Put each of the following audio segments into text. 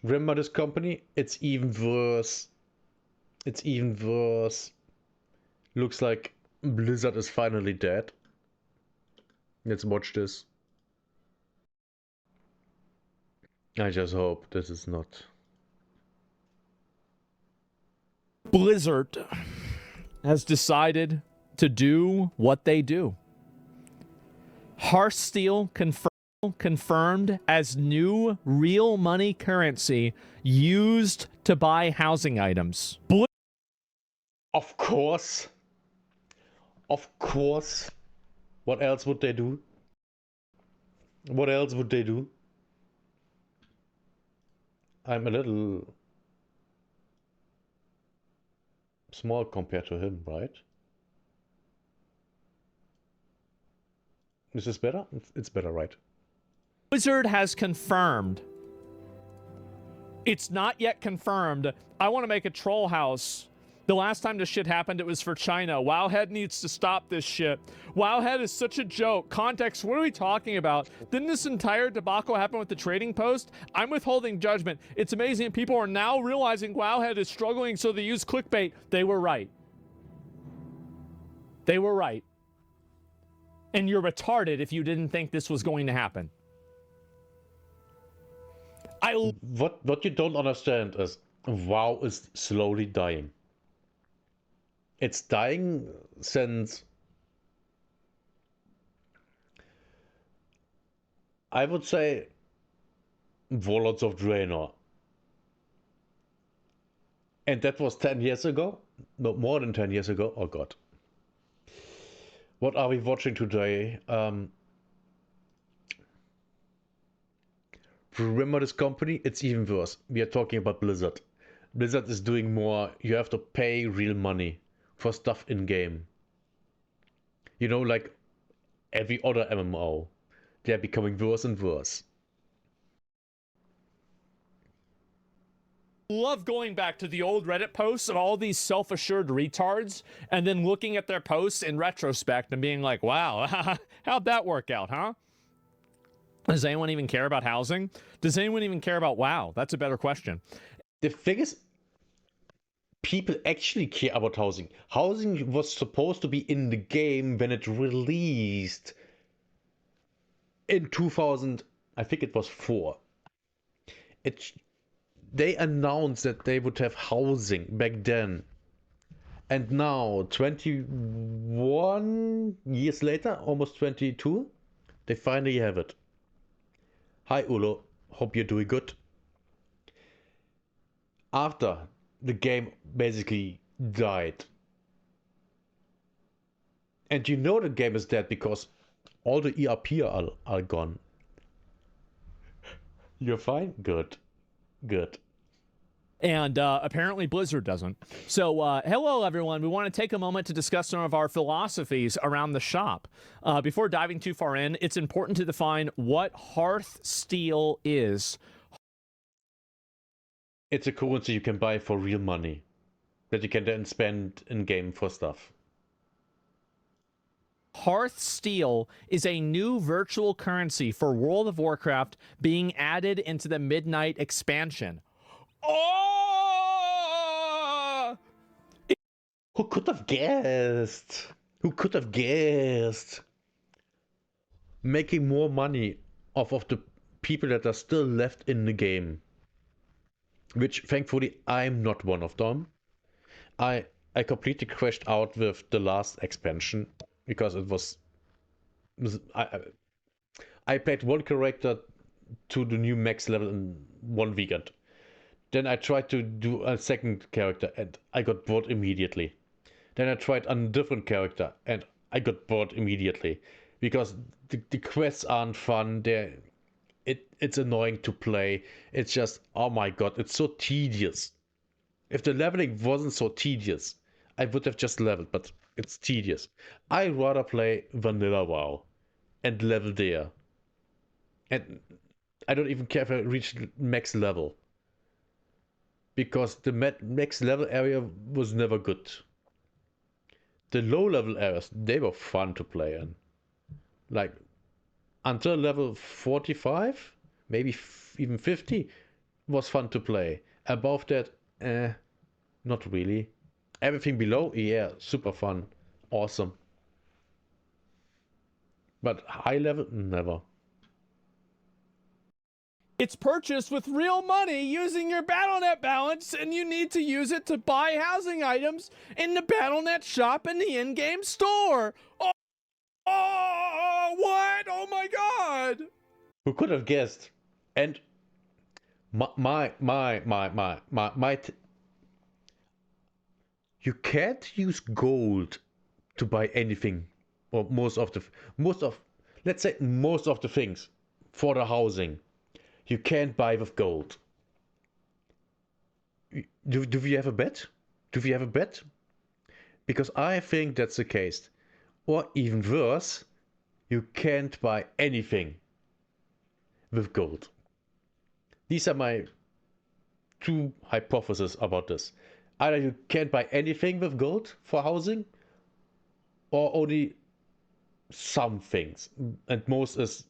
Remember this company? It's even worse. It's even worse. Looks like Blizzard is finally dead. Let's watch this. I just hope this is not. Blizzard has decided to do what they do. Hearthstone confirmed as new real money currency used to buy housing items. Of course. Of course. What else would they do? What else would they do? I'm a little small compared to him, right? Is this better? It's better, right? Blizzard has confirmed. It's not yet confirmed. I want to make a troll house. The last time this shit happened, it was for China. Wowhead needs to stop this shit. Wowhead is such a joke. Context, what are we talking about? Didn't this entire debacle happen with the trading post? I'm withholding judgment. It's amazing people are now realizing Wowhead is struggling, so they use clickbait. They were right. They were right. And you're retarded if you didn't think this was going to happen. What you don't understand is WoW is slowly dying. It's dying since, I would say, Warlords of Draenor. And that was 10 years ago? No, more than 10 years ago. Oh god. What are we watching today? Remember this company? It's even worse. We are talking about Blizzard. Blizzard is doing more. You have to pay real money for stuff in game. You know, like every other MMO. They're becoming worse and worse. Love going back to the old Reddit posts of all these self-assured retards and then looking at their posts in retrospect and being like, wow, how'd that work out, huh? Does anyone even care about housing? Does anyone even care about WoW? That's a better question. The thing is, people actually care about housing. Housing was supposed to be in the game when it released in 2000, I think it was 4. They announced that they would have housing back then. And now, 21 years later, almost 22, they finally have it. Hi Ulo, hope you're doing good. After the game basically died. And you know the game is dead because all the ERP are gone. You're fine? Good. Good. And apparently Blizzard doesn't. So hello, everyone. We want to take a moment to discuss some of our philosophies around the shop. Before diving too far in, it's important to define what Hearthstone is. It's a currency you can buy for real money that you can then spend in-game for stuff. Hearthstone is a new virtual currency for World of Warcraft being added into the Midnight expansion. Oh! Who could have guessed? Who could have guessed? Making more money off of the people that are still left in the game. Which, thankfully, I'm not one of them. I completely crashed out with the last expansion because it was... I played one character to the new max level in one weekend. Then I tried to do a second character and I got bored immediately. Then I tried a different character and I got bored immediately. Because the quests aren't fun, it's annoying to play. It's just, oh my god, it's so tedious. If the leveling wasn't so tedious, I would have just leveled, but it's tedious. I'd rather play vanilla WoW and level there. And I don't even care if I reach max level. Because the max level area was never good. The low level areas, they were fun to play in. Like, until level 45, maybe even 50, was fun to play. Above that, not really. Everything below, yeah, super fun, awesome. But high level, never. It's purchased with real money using your Battle.net balance, and you need to use it to buy housing items in the Battle.net shop in the in-game store. Oh, what? Oh my god! Who could have guessed? And you can't use gold to buy anything, or let's say most of the things for the housing. You can't buy with gold. Do we have a bet? Do we have a bet? Because I think that's the case. Or even worse, you can't buy anything with gold. These are my two hypotheses about this. Either you can't buy anything with gold for housing, or only some things, and most is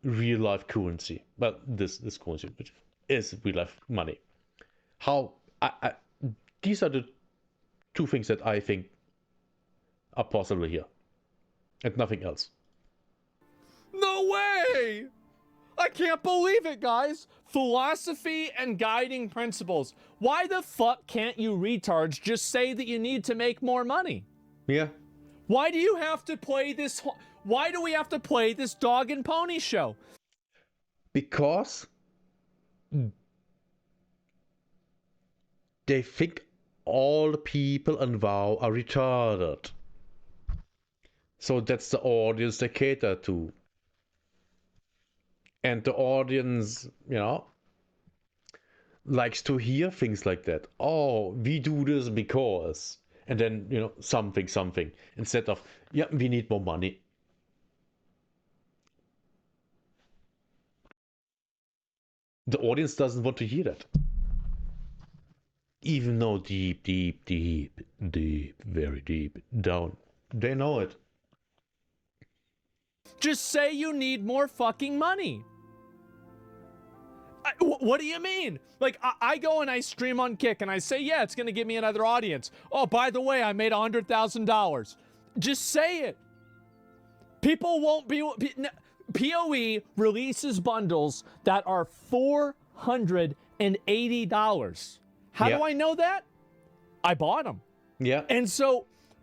real life currency. But this currency, which is real life money. These are the two things that I think are possible here, and nothing else. No way! I can't believe it, guys. Philosophy and guiding principles. Why the fuck can't you retards just say that you need to make more money? Yeah. Why do you have to play this? Why do we have to play this dog and pony show? Because they think all people on WoW are retarded. So that's the audience they cater to. And the audience, likes to hear things like that. Oh, we do this because. And then, something. Instead of, yeah, we need more money. The audience doesn't want to hear that. Even though deep, very deep down, they know it. Just say you need more fucking money. What do you mean? Like, I go and I stream on Kick and I say, yeah, it's going to give me another audience. Oh, by the way, I made $100,000. Just say it. People won't be... PoE releases bundles that are $480. How do I know that? I bought them. Yeah. And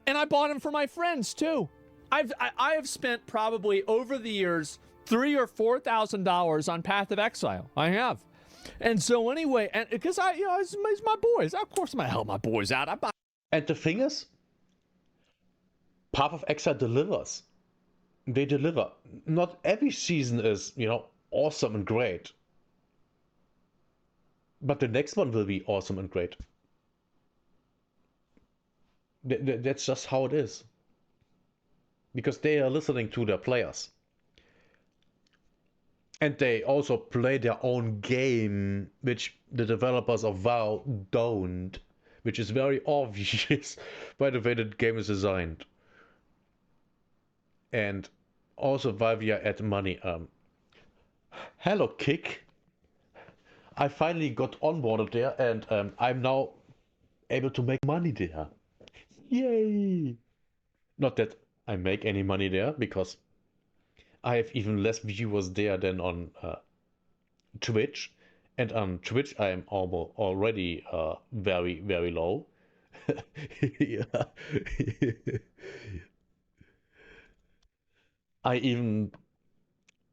I bought them for my friends too. I have spent probably over the years $3,000 or $4,000 on Path of Exile. I have. And so anyway, and because it's my boys. Of course I'm gonna help my boys out. And the thing is, Path of Exile delivers. They deliver. Not every season is, awesome and great. But the next one will be awesome and great. That's just how it is. Because they are listening to their players. And they also play their own game, which the developers of WoW don't. Which is very obvious by the way the game is designed. And also while we are at money, hello Kick. I finally got onboarded there, and I'm now able to make money there. Yay! Not that I make any money there, because I have even less viewers there than on Twitch. And on Twitch I am already very, very low. I even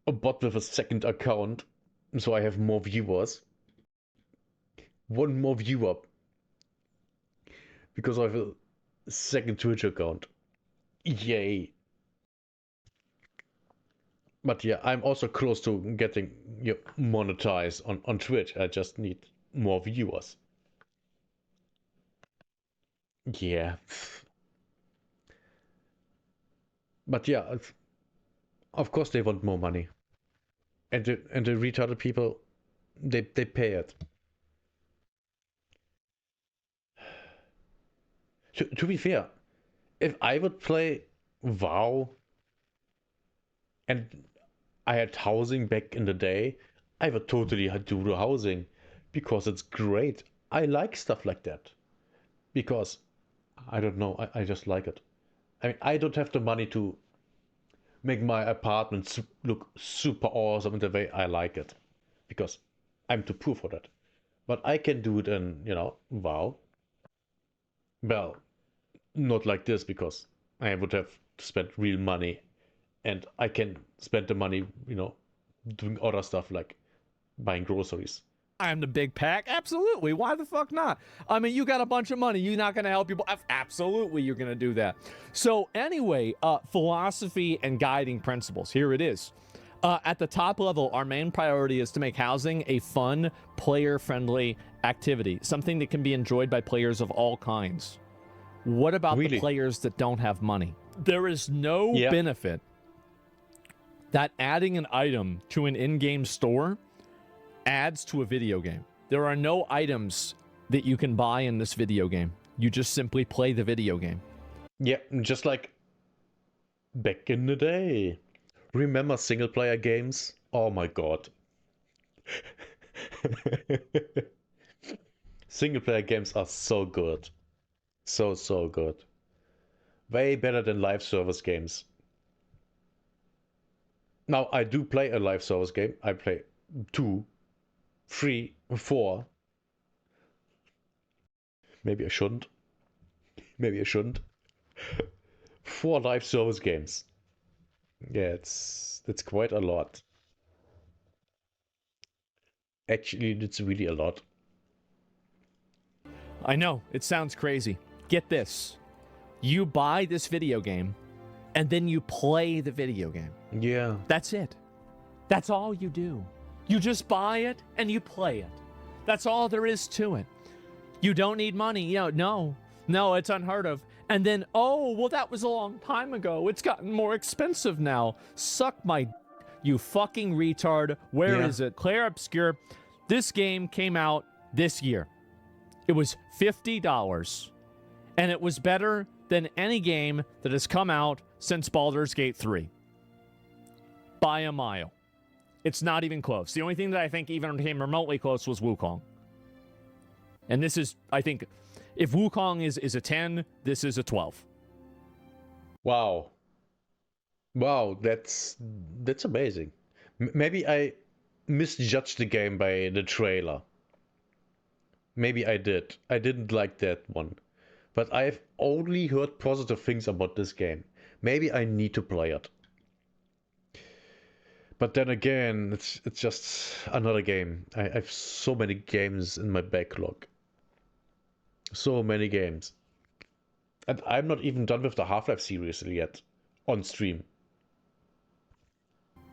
bought with a second account, so I have more viewers. One more viewer. Because I have a second Twitch account. Yay. But yeah, I'm also close to getting monetized on Twitch. I just need more viewers. Yeah. But yeah, of course they want more money. And the retarded people, they pay it. To be fair, if I would play WoW and I had housing back in the day, I would totally do the housing. because it's great. I like stuff like that. Because, I don't know, I just like it. I mean, I don't have the money to make my apartment look super awesome in the way I like it. Because I'm too poor for that. But I can do it in, WoW. Well, not like this, because I would have to spend real money. And I can spend the money, doing other stuff like buying groceries. I am the big pack. Absolutely. Why the fuck not? I mean, you got a bunch of money. You're not going to help people. Absolutely, you're going to do that. So anyway, philosophy and guiding principles. Here it is. At the top level, our main priority is to make housing a fun, player-friendly activity, something that can be enjoyed by players of all kinds. What about the players that don't have money? There is no benefit that adding an item to an in-game store adds to a video game. There are no items that you can buy in this video game. You just simply play the video game. Yeah, just like back in the day. Remember single-player games? Oh my god. Single-player games are so good. So good. Way better than live service games. Now, I do play a live service game. I play 2, 3, 4. Maybe I shouldn't. 4 live service games. Yeah, that's quite a lot. Actually, it's really a lot. I know, it sounds crazy. Get this. You buy this video game, and then you play the video game. Yeah. That's it. That's all you do. You just buy it, and you play it. That's all there is to it. You don't need money. No, it's unheard of. And then, oh, well, that was a long time ago. It's gotten more expensive now. Suck my... You fucking retard. Where is it? Claire Obscure. This game came out this year. It was $50. And it was better than any game that has come out since Baldur's Gate 3. By a mile. It's not even close. The only thing that I think even came remotely close was Wukong. And this is, I think, if Wukong is a 10, this is a 12. Wow, that's amazing. Maybe I misjudged the game by the trailer. Maybe I did. I didn't like that one. But I've only heard positive things about this game. Maybe I need to play it. But then again, it's just another game. I have so many games in my backlog. So many games. And I'm not even done with the Half-Life series yet. On stream.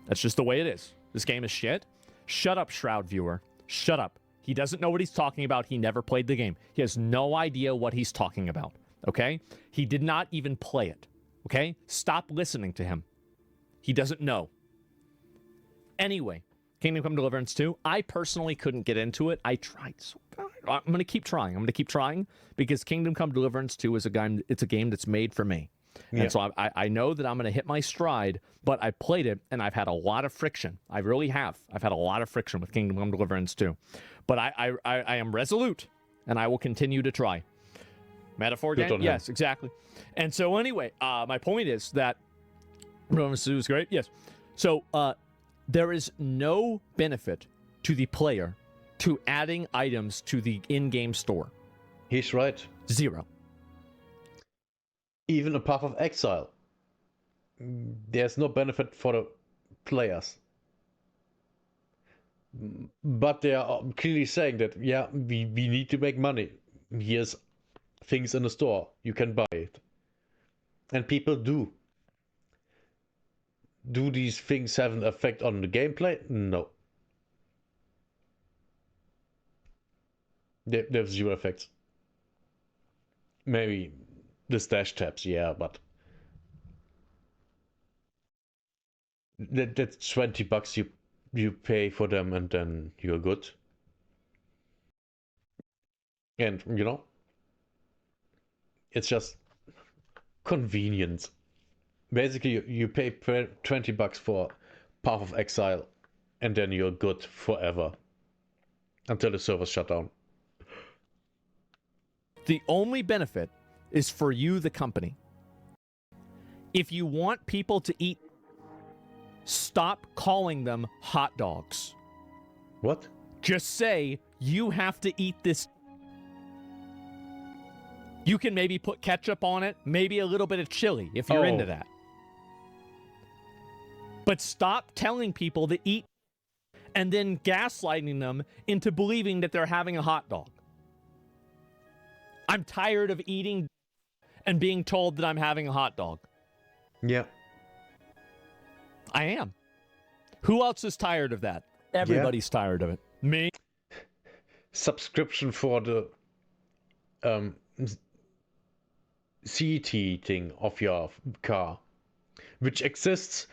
That's just the way it is. This game is shit. Shut up, Shroud viewer. Shut up. He doesn't know what he's talking about. He never played the game. He has no idea what he's talking about. Okay? He did not even play it. Okay? Stop listening to him. He doesn't know. Anyway, Kingdom Come Deliverance 2, I personally couldn't get into it. I tried so bad. I'm going to keep trying. Because Kingdom Come Deliverance 2 is a game that's made for me. Yeah. And so I know that I'm going to hit my stride, but I played it, and I've had a lot of friction. I really have. I've had a lot of friction with Kingdom Come Deliverance 2. But I am resolute, and I will continue to try. Metaphor game? Yes, exactly. And so anyway, my point is that Deliverance 2 is great. Yes. So there is no benefit to the player to adding items to the in-game store. He's right. 0. Even a Path of Exile. There's no benefit for the players. But they are clearly saying that, yeah, we need to make money. Here's things in the store. You can buy it. And people do. Do these things have an effect on the gameplay? No. They have 0 effects. Maybe the stash tabs, yeah, but that's $20 you pay for them, and then you're good. And it's just convenience. Basically, you pay $20 for Path of Exile, and then you're good forever. until the servers shut down. The only benefit is for you, the company. If you want people to eat, stop calling them hot dogs. What? Just say, you have to eat this. You can maybe put ketchup on it, maybe a little bit of chili if you're into that. But stop telling people to eat and then gaslighting them into believing that they're having a hot dog. I'm tired of eating and being told that I'm having a hot dog. Yeah. I am. Who else is tired of that? Everybody's tired of it. Me? Subscription for the CT thing of your car, which exists.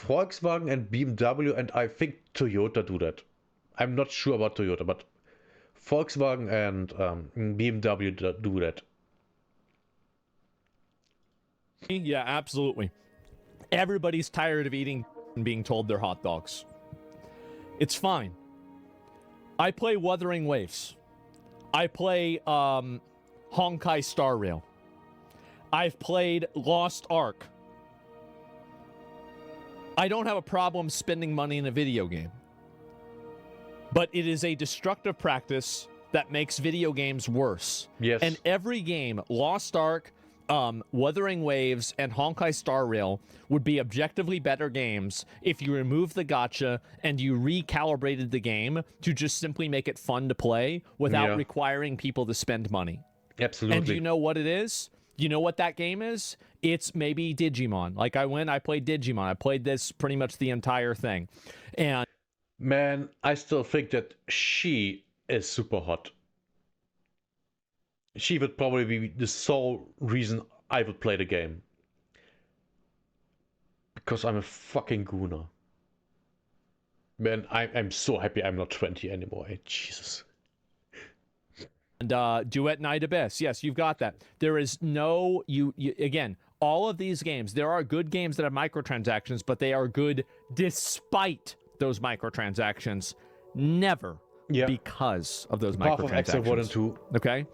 Volkswagen and BMW, and I think Toyota do that. I'm not sure about Toyota, but Volkswagen and BMW do that. Yeah, absolutely. Everybody's tired of eating and being told they're hot dogs. It's fine. I play Wuthering Waves. I play Honkai Star Rail. I've played Lost Ark. I don't have a problem spending money in a video game. But it is a destructive practice that makes video games worse. Yes. And every game, Lost Ark, Wuthering Waves, and Honkai Star Rail would be objectively better games if you removed the gacha and you recalibrated the game to just simply make it fun to play without requiring people to spend money. Absolutely. And do you know what it is? You know what that game is? It's maybe Digimon. Like I played Digimon. I played this pretty much the entire thing. And man, I still think that she is super hot. She would probably be the sole reason I would play the game. Because I'm a fucking gooner. Man, I'm so happy I'm not 20 anymore. Jesus. And Duet Night Abyss. Yes, you've got that. There is no... You again, all of these games, there are good games that have microtransactions, but they are good despite those microtransactions. Never because of those Apart microtransactions. From Exo 1 and 2. Okay?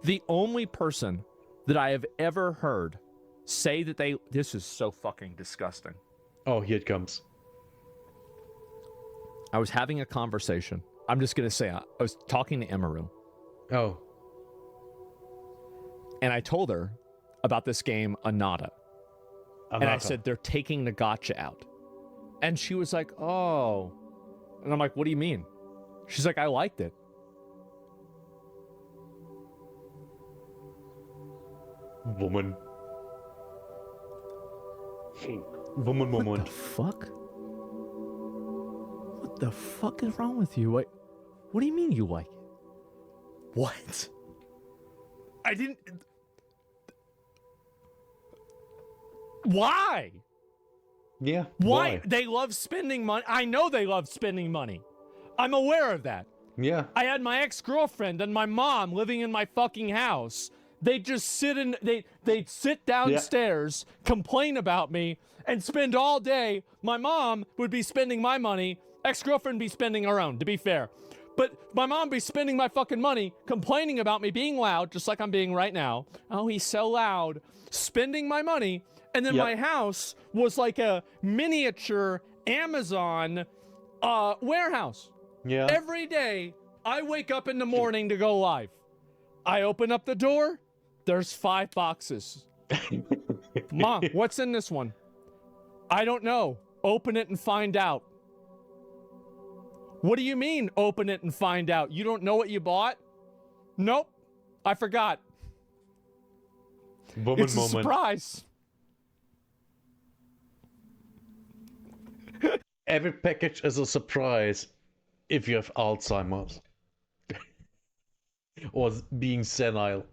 The only person that I have ever heard say that they... This is so fucking disgusting. Oh, here it comes. I was having a conversation. I'm just going to say, I was talking to Emaru. Oh. And I told her about this game, Anata. And I said, they're taking the gacha out. And she was like, oh. And I'm like, what do you mean? She's like, I liked it. Woman. Woman. What the fuck? What the fuck is wrong with you? What do you mean you like it? What? I didn't... Why? Yeah. Why? They love spending money. I know they love spending money. I'm aware of that. Yeah. I had my ex-girlfriend and my mom living in my fucking house. They'd just they'd sit downstairs, complain about me, and spend all day. My mom would be spending my money. Ex-girlfriend be spending her own, to be fair. But my mom be spending my fucking money, complaining about me being loud, just like I'm being right now. Oh, he's so loud. Spending my money. And then my house was like a miniature Amazon warehouse. Yeah. Every day, I wake up in the morning to go live. I open up the door. There's 5 boxes. Mom, what's in this one? I don't know. Open it and find out. What do you mean, open it and find out? You don't know what you bought? Nope. I forgot. Woman it's moment. A surprise. Every package is a surprise if you have Alzheimer's. Or being senile.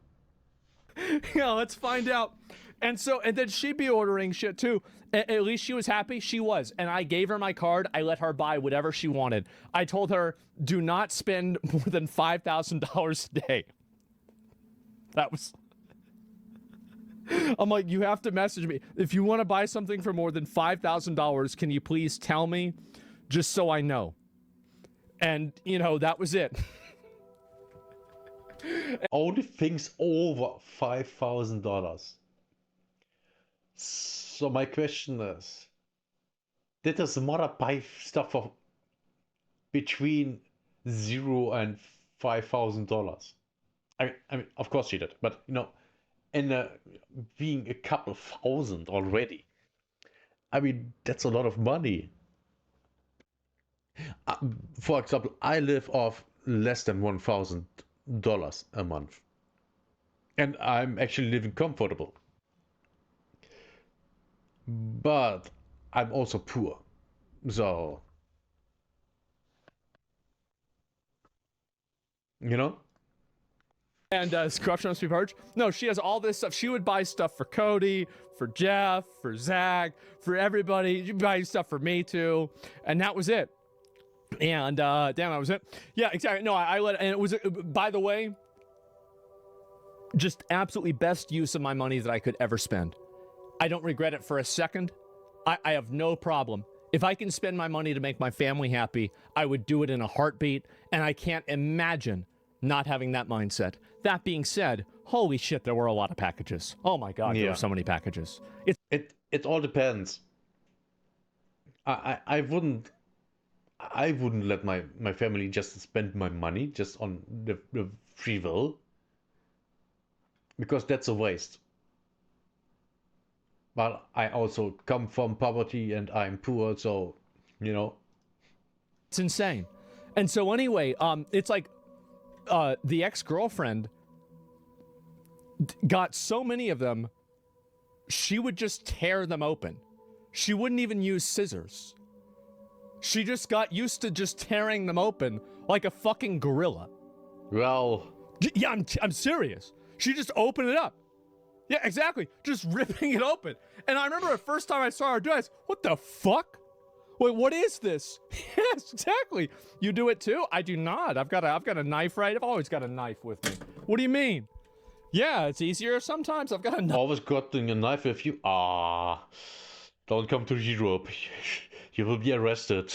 Yeah, let's find out. And then she'd be ordering shit too. At least she was happy. She was. And I gave her my card. I let her buy whatever she wanted. I told her, do not spend more than $5,000 a day. That was... I'm like, you have to message me. If you want to buy something for more than $5,000, can you please tell me? Just so I know. And, that was it. Only things over $5,000. So my question is, did his mother buy stuff for between $0 and $5,000? I mean, of course she did, but in being a couple thousand already, I mean, that's a lot of money. Uh, for example, I live off less than $1,000 a month, and I'm actually living comfortable. But I'm also poor, so you know. And corruption must be purged. No, she has all this stuff. She would buy stuff for Cody, for Jeff, for Zach, for everybody. She'd buy stuff for me too, and that was it. And damn, that was it. Yeah, exactly. No, I let, and it was. By the way, just absolutely best use of my money that I could ever spend. I don't regret it for a second. I have no problem. If I can spend my money to make my family happy, I would do it in a heartbeat, and I can't imagine not having that mindset. That being said, holy shit, there were a lot of packages. Oh my god, there were so many packages. It all depends. I wouldn't let my family just spend my money just on the free will, because that's a waste. But I also come from poverty and I'm poor, so It's insane. And so anyway, it's like the ex-girlfriend got so many of them, she would just tear them open. She wouldn't even use scissors. She just got used to just tearing them open like a fucking gorilla. Well, yeah, I'm serious. She just opened it up. Yeah, exactly. Just ripping it open. And I remember the first time I saw her do it, I said, what the fuck? Wait, what is this? Yes, exactly. You do it too? I do not. I've got a knife right. I've always got a knife with me. What do you mean? Yeah, it's easier sometimes. I've got a knife. Always got a knife with you? Don't come to Europe. You will be arrested.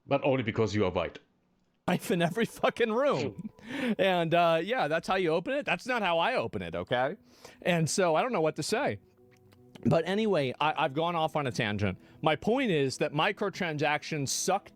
But only because you are white. Knife in every fucking room. And yeah, that's how you open it. That's not how I open it, okay? And so I don't know what to say. But anyway, I've gone off on a tangent. My point is that microtransactions suck.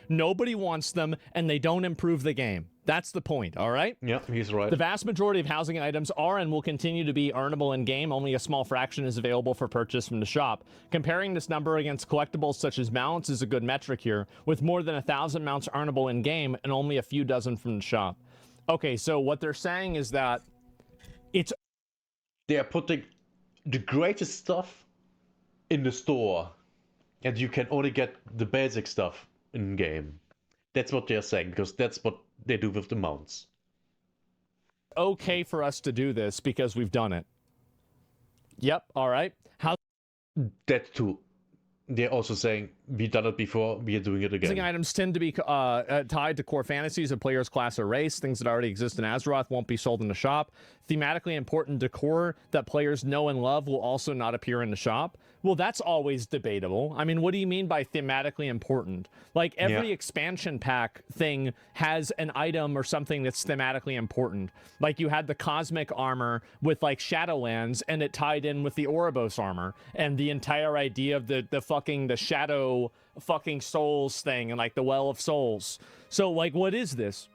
Nobody wants them, and they don't improve the game. That's the point, all right? Yeah, he's right. The vast majority of housing items are and will continue to be earnable in-game. Only a small fraction is available for purchase from the shop. Comparing this number against collectibles such as mounts is a good metric here, with more than 1,000 mounts earnable in-game and only a few dozen from the shop. Okay, so what they're saying is that it's... They are putting the greatest stuff in the store, and you can only get the basic stuff in-game. That's what they're saying, because that's what they do with the mounts. Okay for us to do this because we've done it. Yep, all right. How? That too. They're also saying, we've done it before, we are doing it again. Housing items tend to be tied to core fantasies of players' class or race. Things that already exist in Azeroth won't be sold in the shop. Thematically important decor that players know and love will also not appear in the shop. Well, that's always debatable. I mean, what do you mean by thematically important? Like, every expansion pack thing has an item or something that's thematically important. Like, you had the cosmic armor with, like, Shadowlands, and it tied in with the Ouroboros armor. And the entire idea of the Shadow fucking Souls thing, and, like, the Well of Souls. So, like, what is this?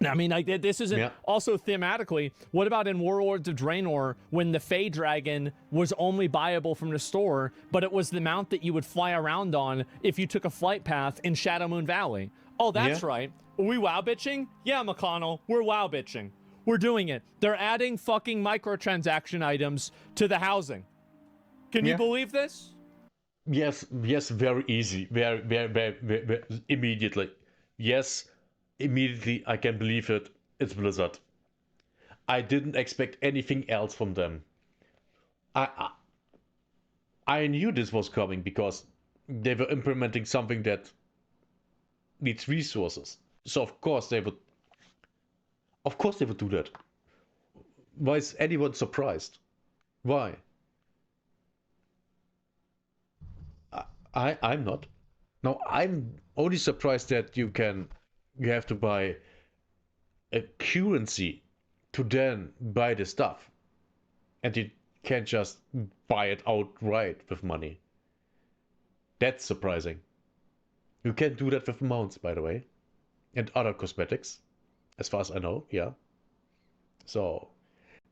I mean, like, this isn't also thematically. What about in Warlords of Draenor when the Fey Dragon was only buyable from the store, but it was the mount that you would fly around on if you took a flight path in Shadowmoon Valley? Oh, that's right. Are we WoW bitching? Yeah, McConnell, we're WoW bitching. We're doing it. They're adding fucking microtransaction items to the housing. Can you believe this? Yes, very easy. Very immediately. Yes. Immediately, I can believe it. It's Blizzard. I didn't expect anything else from them. I knew this was coming because they were implementing something that needs resources. So of course they would do that. Why is anyone surprised? Why? I'm not. No, I'm only surprised that you have to buy a currency to then buy the stuff. And you can't just buy it outright with money. That's surprising. You can do that with mounts, by the way. And other cosmetics. As far as I know, yeah. So,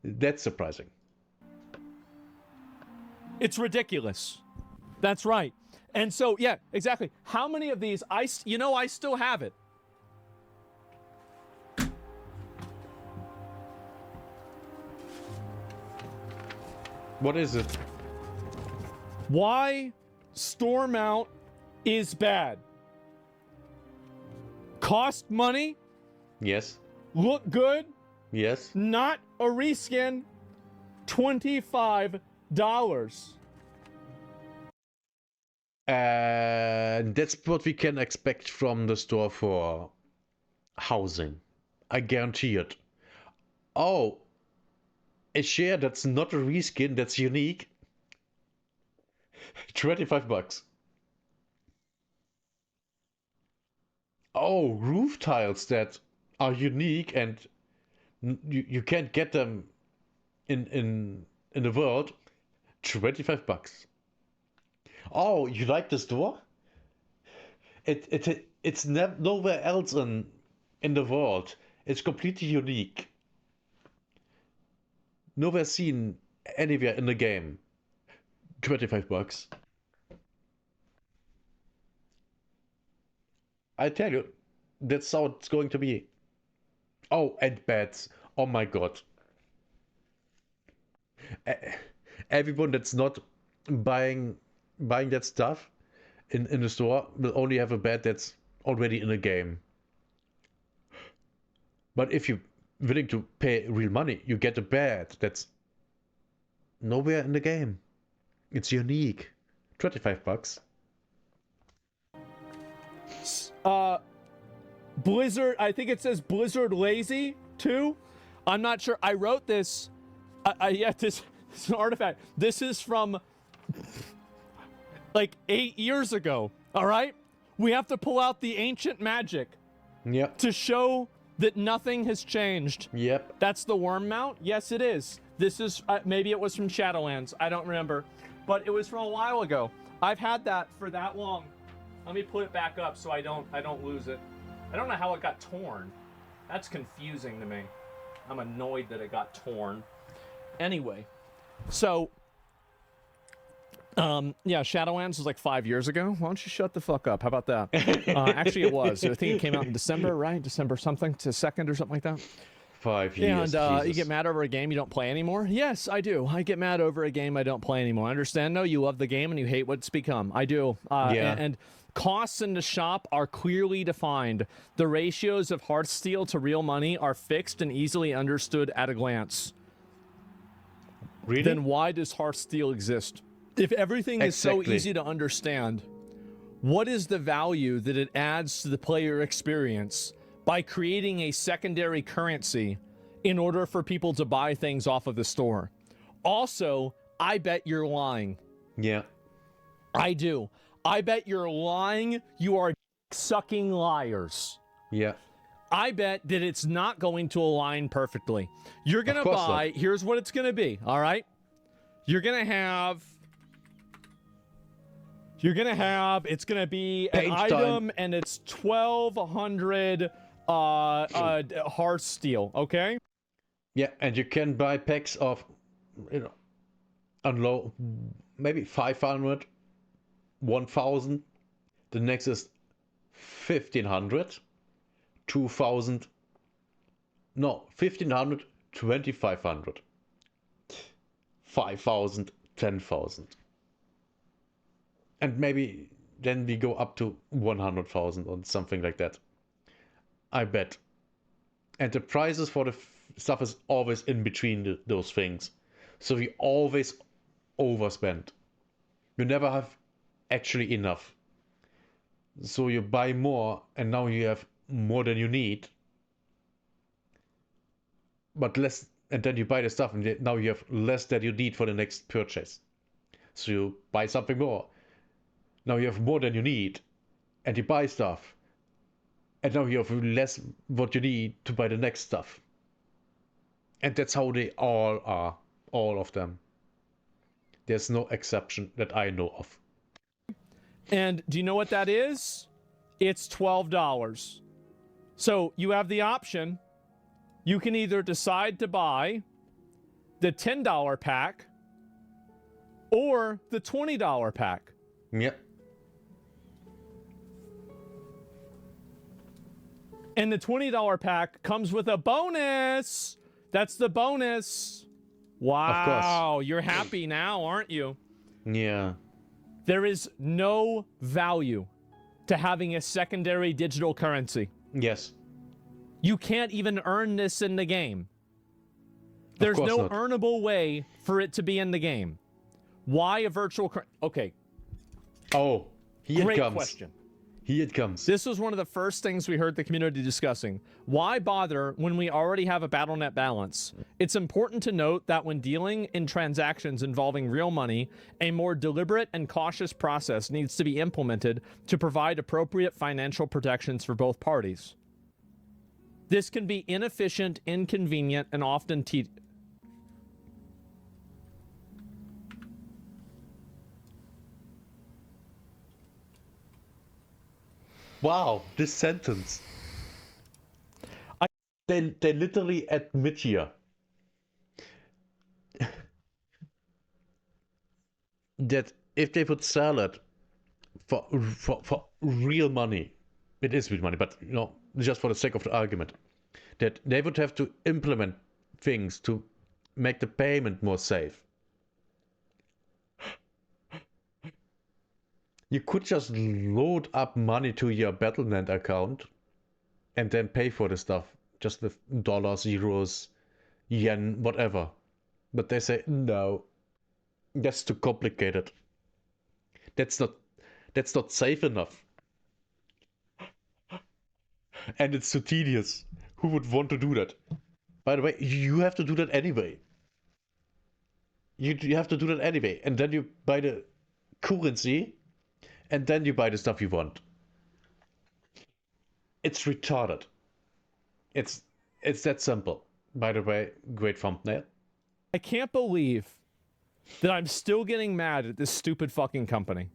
that's surprising. It's ridiculous. That's right. And so, yeah, exactly. How many of these, I still have it. What is it? Why store mount is bad. Cost money. Yes. Look good. Yes. Not a reskin. $25. And that's what we can expect from the store for housing. I guarantee it. Oh, a share that's not a reskin, that's unique. $25. Oh, roof tiles that are unique and you can't get them in the world. $25. Oh, you like this door? It's nowhere else in the world. It's completely unique. Nowhere seen anywhere in the game. $25. I tell you, that's how it's going to be. Oh, and beds. Oh my god. Everyone that's not buying that stuff in the store will only have a bed that's already in the game. But if you're willing to pay real money, you get a bed that's nowhere in the game. It's unique. $25. Blizzard, I think it says Blizzard Lazy too. I'm not sure. I wrote this. This is an artifact. This is from like 8 years ago. All right. We have to pull out the ancient magic. Yep. To show that nothing has changed. Yep. That's the worm mount. Yes, it is. This is maybe it was from Shadowlands. I don't remember, but it was from a while ago. I've had that for that long. Let me put it back up so I don't lose it. I don't know how it got torn. That's confusing to me. I'm annoyed that it got torn. Anyway, so yeah, Shadowlands was like 5 years ago. Why don't you shut the fuck up? How about that? Actually, it was. I think it came out in December, right? December something to 2nd or something like that. 5 years. And you get mad over a game you don't play anymore? Yes, I do. I get mad over a game I don't play anymore. I understand, no, you love the game and you hate what it's become. I do. Yeah. And costs in the shop are clearly defined. The ratios of Hearthstone to real money are fixed and easily understood at a glance. Really? Then why does Hearthstone exist? If everything is so easy to understand, what is the value that it adds to the player experience by creating a secondary currency in order for people to buy things off of the store? Also, I bet you're lying. Yeah. I do. I bet you're lying. You are sucking liars. Yeah. I bet that it's not going to align perfectly. You're going to buy, not. here's what it's going to be, all right? You're going to have, it's going to be an item and it's 1,200 hard steel, okay? Yeah, and you can buy packs of, unload, maybe 500, 1,000. The next is 1,500, 2,000. No, 1,500, 2,500, 5,000, 10,000. And maybe then we go up to 100,000 or something like that. I bet. And the prices for the stuff is always in between those things. So we always overspend. You never have actually enough. So you buy more and now you have more than you need. But less, and then you buy the stuff and now you have less than you need for the next purchase. So you buy something more. Now you have more than you need, and you buy stuff. And now you have less what you need to buy the next stuff. And that's how they all are. All of them. There's no exception that I know of. And do you know what that is? It's $12. So you have the option. You can either decide to buy the $10 pack or the $20 pack. Yep. And the $20 pack comes with a bonus. That's the bonus. Wow, you're happy now, aren't you? Yeah. There is no value to having a secondary digital currency. Yes. You can't even earn this in the game. There's no not. earnable way for it to be in the game. Why a virtual currency? Okay. Oh, here Great it comes. question. Here it comes. This was one of the first things we heard the community discussing. Why bother when we already have a BattleNet balance? It's important to note that when dealing in transactions involving real money, a more deliberate and cautious process needs to be implemented to provide appropriate financial protections for both parties. This can be inefficient, inconvenient, and often Wow, this sentence. They literally admit here that if they would sell it for real money, it is real money, but you know, just for the sake of the argument, that they would have to implement things to make the payment more safe. You could just load up money to your BattleNet account and then pay for the stuff just with dollars, euros, yen, whatever. But they say no, that's too complicated. That's not safe enough. And it's too tedious. Who would want to do that? By the way, you have to do that anyway. You have to do that anyway. And then you buy the currency and then you buy the stuff you want. It's retarded. It's that simple. By the way, great thumbnail. I can't believe that I'm still getting mad at this stupid fucking company.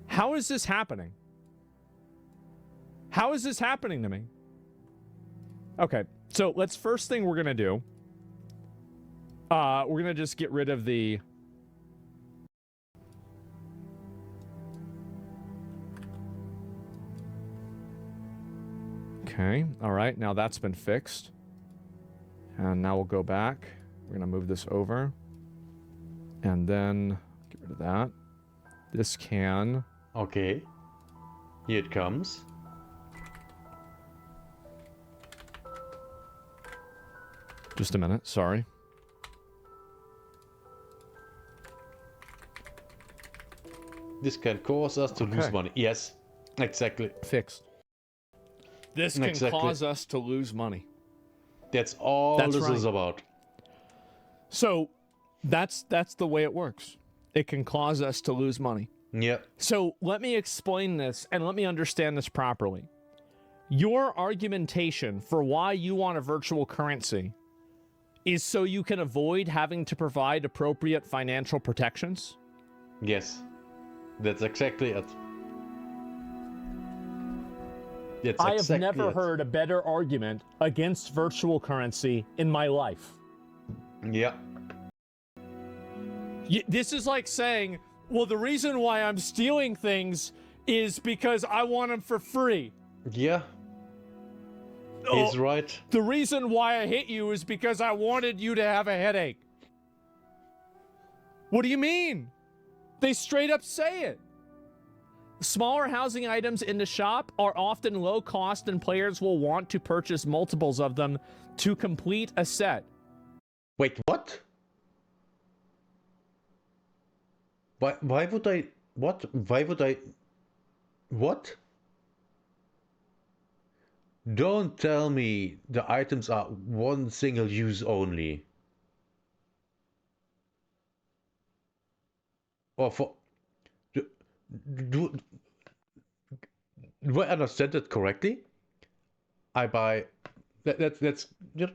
How is this happening? How is this happening to me? Okay, so first thing we're gonna do, we're gonna just get rid of the okay, all right, now that's been fixed. And now we'll go back. We're gonna move this over. And then get rid of that. This can. Okay. Here it comes. Just a minute, sorry. This can cause us to lose money. Yes, exactly. Fixed. This can cause us to lose money. That's all this is about. So that's the way it works. It can cause us to lose money. Yep. So let me explain this and let me understand this properly. Your argumentation for why you want a virtual currency is so you can avoid having to provide appropriate financial protections? Yes. That's exactly it. I have never heard a better argument against virtual currency in my life. Yeah. This is like saying, well, the reason why I'm stealing things is because I want them for free. Yeah. He's right. The reason why I hit you is because I wanted you to have a headache. What do you mean? They straight up say it. Smaller housing items in the shop are often low cost and players will want to purchase multiples of them to complete a set. Wait, what? Why would I... What? Why would I... What? Don't tell me the items are one single use only. Or for... do I understand it correctly? I buy, let's, you know,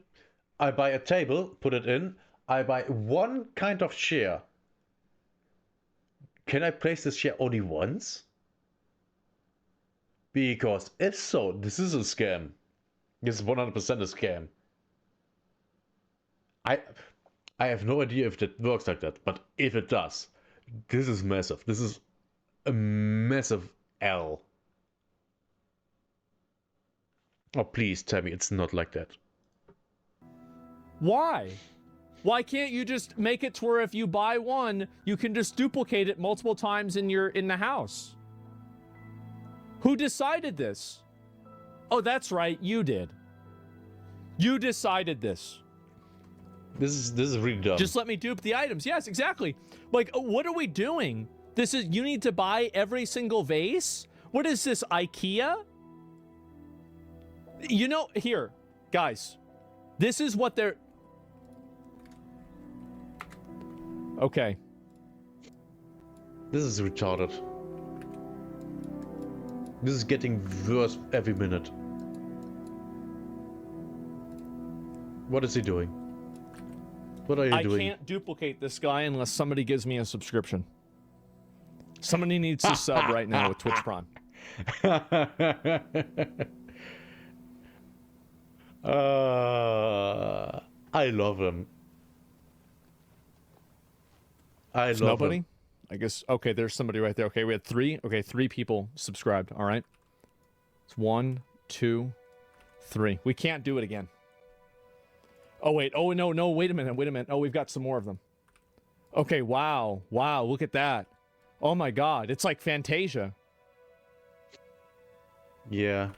I buy a table, put it in. I buy one kind of share. Can I place this share only once? Because if so, this is a scam. This is 100% a scam. I I have no idea if that works like that, but if it does, this is massive. This is a massive L. Oh, please tell me it's not like that. Why? Why can't you just make it to where if you buy one, you can just duplicate it multiple times in the house? Who decided this? Oh, that's right, you did. You decided this. This is really dumb. Just let me dupe the items. Yes, exactly. Like, what are we doing? This is, you need to buy every single vase? What is this, IKEA? You know, here, guys, this is what they're... Okay. This is retarded. This is getting worse every minute. What is he doing? What are you doing? I can't duplicate this guy unless somebody gives me a subscription. Somebody needs to sub right now with Twitch Prime. I love him. I It's love nobody? him. I guess, okay, there's somebody right there. Okay, we had 3. Okay, 3 people subscribed. All right. It's 1, 2, 3. We can't do it again. Oh, wait. Oh, no. Wait a minute. Oh, we've got some more of them. Okay, wow. Wow, look at that. Oh, my God. It's like Fantasia. Yeah.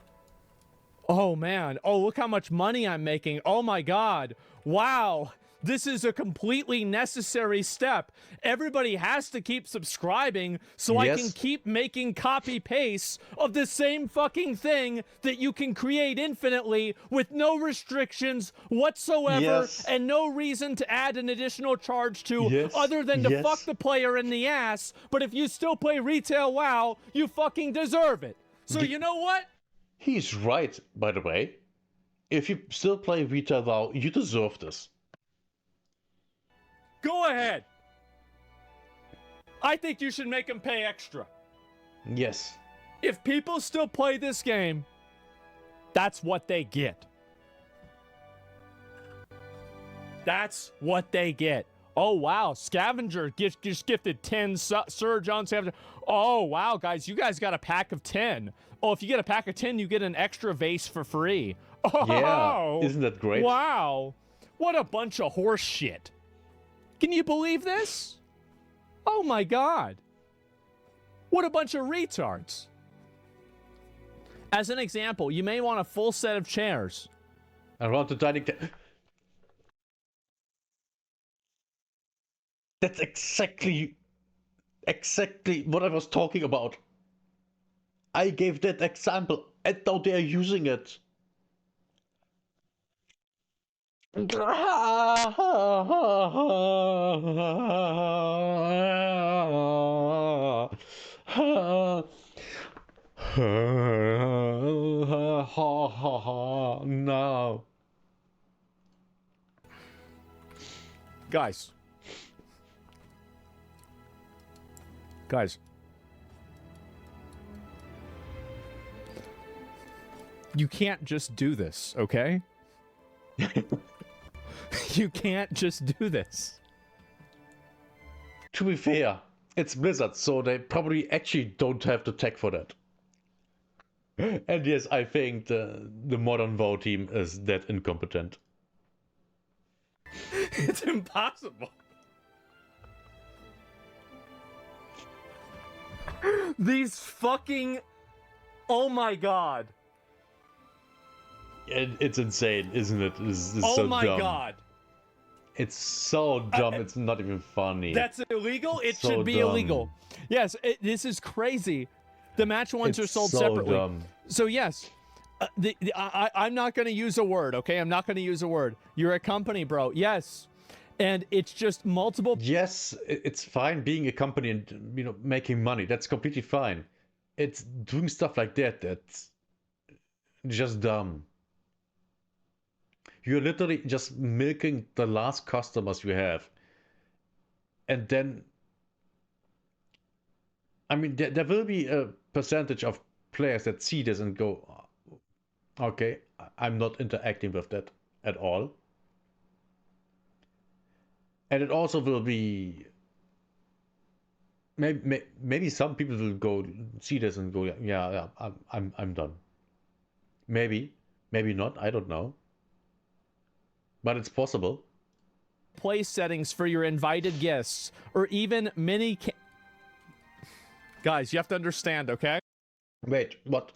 Oh, man. Oh, look how much money I'm making. Oh, my God. Wow. This is a completely necessary step. Everybody has to keep subscribing so I can keep making copy pastes of the same fucking thing that you can create infinitely with no restrictions whatsoever and no reason to add an additional charge to other than to fuck the player in the ass. But if you still play retail WoW, you fucking deserve it. So you know what? He's right, by the way. If you still play retail WoW, you deserve this. Go ahead. I think you should make them pay extra. Yes. If people still play this game, that's what they get. That's what they get. Oh, wow. Scavenger just gifted 10 Surge on Scavenger. Oh, wow, guys. You guys got a pack of 10. Oh, if you get a pack of 10, you get an extra vase for free. Oh, yeah. Isn't that great? Wow. What a bunch of horse shit. Can you believe this? Oh my God. What a bunch of retards. As an example, you may want a full set of chairs. Around the dining table. That's exactly what I was talking about. I gave that example, and now they are using it. No. Guys. You can't just do this, okay? You can't just do this. To be fair, it's Blizzard, so they probably actually don't have the tech for that. And yes, I think the modern WoW team is that incompetent. It's impossible. These fucking... Oh my God. It's insane, isn't it? It's oh so my dumb. God. It's so dumb, it's not even funny. That's illegal? It so should be dumb. illegal. Yes, this is crazy. The match ones are sold so separately. Dumb. So yes, I'm not going to use a word, okay? I'm not going to use a word. You're a company, bro. Yes. And it's just multiple... Yes, it's fine being a company and, making money. That's completely fine. it's doing stuff like that that's just dumb. You're literally just milking the last customers you have. And then, I mean, there will be a percentage of players that see this and go, okay, I'm not interacting with that at all. And it also will be, maybe some people will go see this and go, yeah, I'm done. Maybe not, I don't know. But it's possible. Place settings for your invited guests, or even mini. Guys, you have to understand, okay? Wait, what?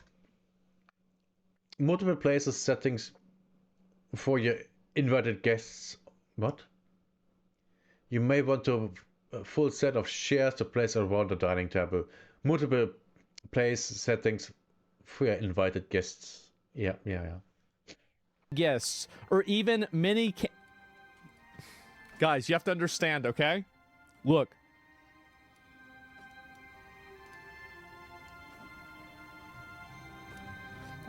Multiple places settings for your invited guests. What? You may want to a full set of chairs to place around the dining table. Multiple place settings for your invited guests. Yeah. Guests, or even mini. Guys, you have to understand, okay? Look.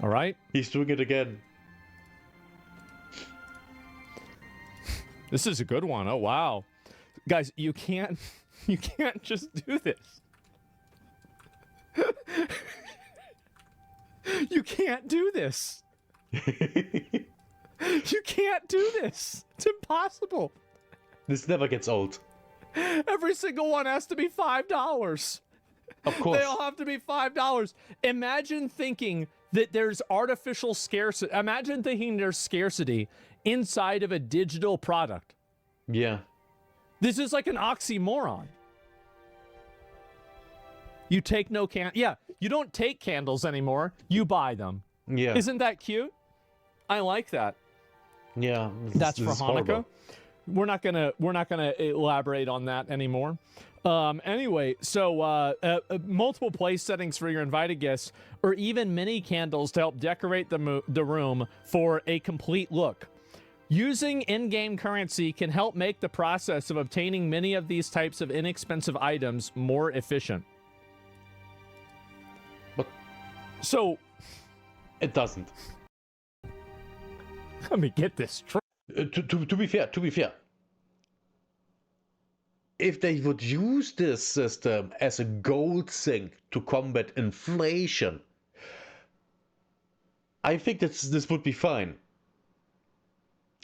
All right? He's doing it again. This is a good one. Oh, wow. Guys, you can't just do this. You can't do this. You can't do this. It's impossible. This never gets old. Every single one has to be $5. Of course. They all have to be $5. Imagine thinking that there's artificial scarcity. Imagine thinking there's scarcity inside of a digital product. Yeah. This is like an oxymoron. You take no yeah, you don't take candles anymore. You buy them. Yeah. Isn't that cute? I like that. Yeah. That's for is Hanukkah. horrible. We're not gonna elaborate on that anymore. Anyway, so multiple place settings for your invited guests, or even mini candles to help decorate the room for a complete look. Using in-game currency can help make the process of obtaining many of these types of inexpensive items more efficient. But so it doesn't. Let me get this straight. To be fair, if they would use this system as a gold sink to combat inflation, I think this would be fine.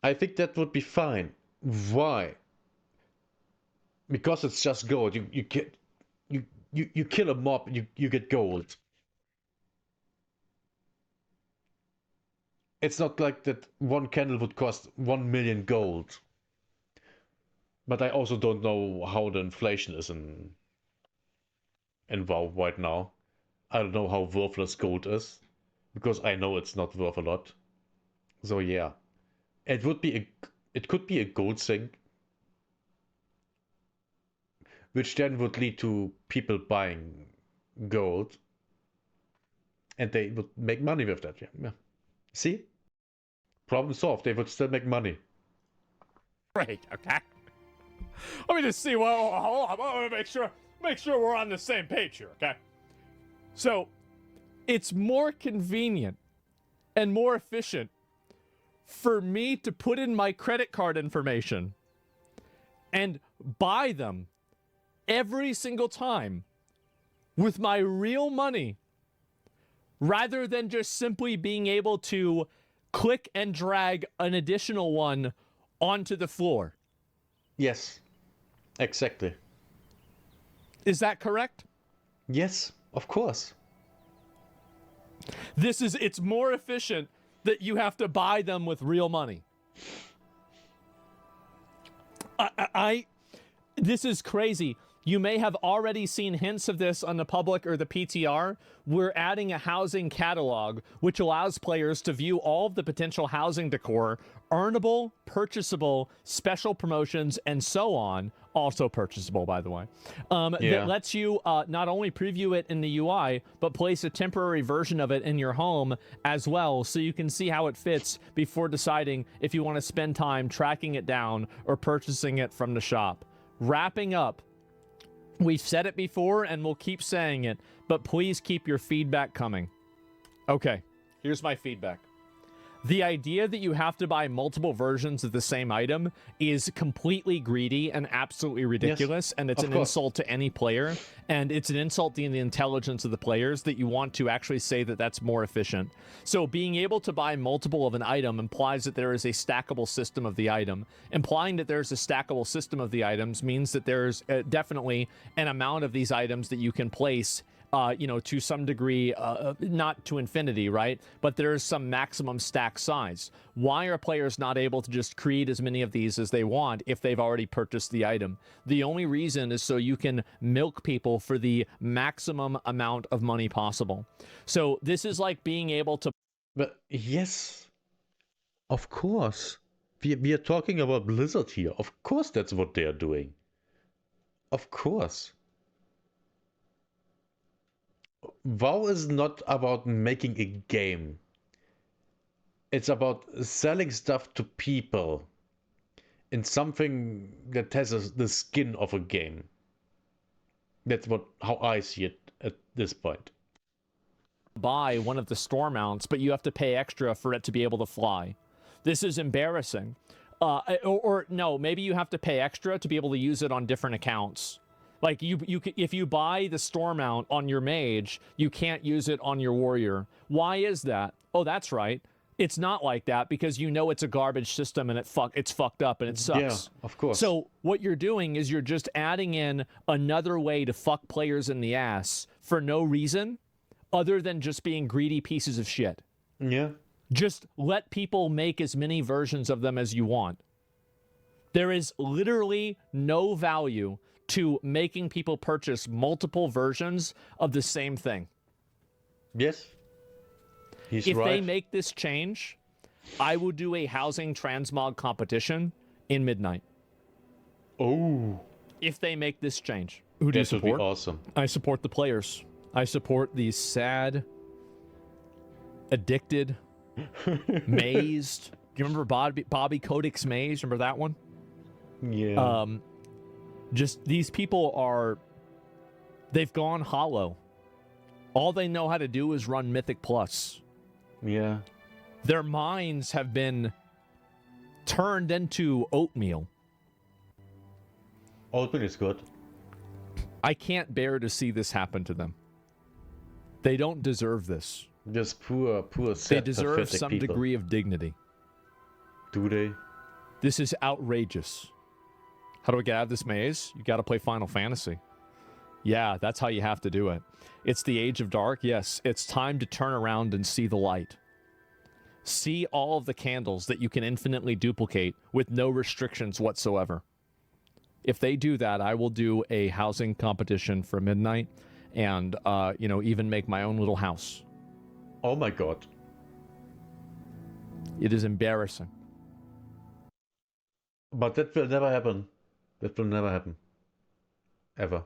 I think that would be fine. Why? Because it's just gold. You kill a mob, you get gold. It's not like that one candle would cost 1 million gold. But I also don't know how the inflation is in WoW right now. I don't know how worthless gold is, because I know it's not worth a lot. So yeah, it could be a gold sink, which then would lead to people buying gold, and they would make money with that. Yeah. See? Problem solved. They would still make money. Great. Okay. Let me just see. Well, hold on. I want to make sure we're on the same page here. Okay. So, it's more convenient and more efficient for me to put in my credit card information and buy them every single time with my real money, rather than just simply being able to click and drag an additional one onto the floor. Yes, exactly. Is that correct? Yes, of course. It's more efficient that you have to buy them with real money. This is crazy. You may have already seen hints of this on the public or the PTR. We're adding a housing catalog, which allows players to view all of the potential housing decor, earnable, purchasable, special promotions, and so on. Also purchasable, by the way. That lets you not only preview it in the UI, but place a temporary version of it in your home as well, so you can see how it fits before deciding if you want to spend time tracking it down or purchasing it from the shop. Wrapping up We've said it before, and we'll keep saying it, but please keep your feedback coming. Okay, here's my feedback. The idea that you have to buy multiple versions of the same item is completely greedy and absolutely ridiculous, and it's an insult to any player, and it's an insult to the intelligence of the players that you want to actually say that that's more efficient. So being able to buy multiple of an item implies that there is a stackable system of the item. Implying that there's a stackable system of the items means that there's definitely an amount of these items that you can place to some degree, not to infinity, right? But there's some maximum stack size. Why are players not able to just create as many of these as they want if they've already purchased the item? The only reason is so you can milk people for the maximum amount of money possible. So this is like being able to... But yes, of course. We are talking about Blizzard here. Of course that's what they are doing. Of course. WoW is not about making a game. It's about selling stuff to people in something that has the skin of a game. That's how I see it at this point. Buy one of the store mounts, but you have to pay extra for it to be able to fly. This is embarrassing. Or no, maybe you have to pay extra to be able to use it on different accounts. Like, if you buy the store mount on your mage, you can't use it on your warrior. Why is that? Oh, that's right. It's not like that because you know it's a garbage system and it's fucked up and it sucks. Yeah, of course. So what you're doing is you're just adding in another way to fuck players in the ass for no reason other than just being greedy pieces of shit. Yeah. Just let people make as many versions of them as you want. There is literally no value to making people purchase multiple versions of the same thing. Yes. He's if right. they make this change, I will do a housing transmog competition in Midnight. Oh. If they make this change. Who do you support? That would be awesome. I support the players. I support these sad, addicted, mazed. Do you remember Bobby Kodak's maze? Remember that one? Yeah. Just these people they've gone hollow. All they know how to do is run Mythic Plus. Yeah. Their minds have been turned into oatmeal. Oatmeal is good. I can't bear to see this happen to them. They don't deserve this. Just poor, sad, they deserve some people. degree of dignity. Do they? This is outrageous. How do I get out of this maze? You got to play Final Fantasy. Yeah, that's how you have to do it. It's the Age of Dark. Yes, it's time to turn around and see the light. See all of the candles that you can infinitely duplicate with no restrictions whatsoever. If they do that, I will do a housing competition for Midnight and, even make my own little house. Oh my god. It is embarrassing. But that will never happen. That will never happen. Ever.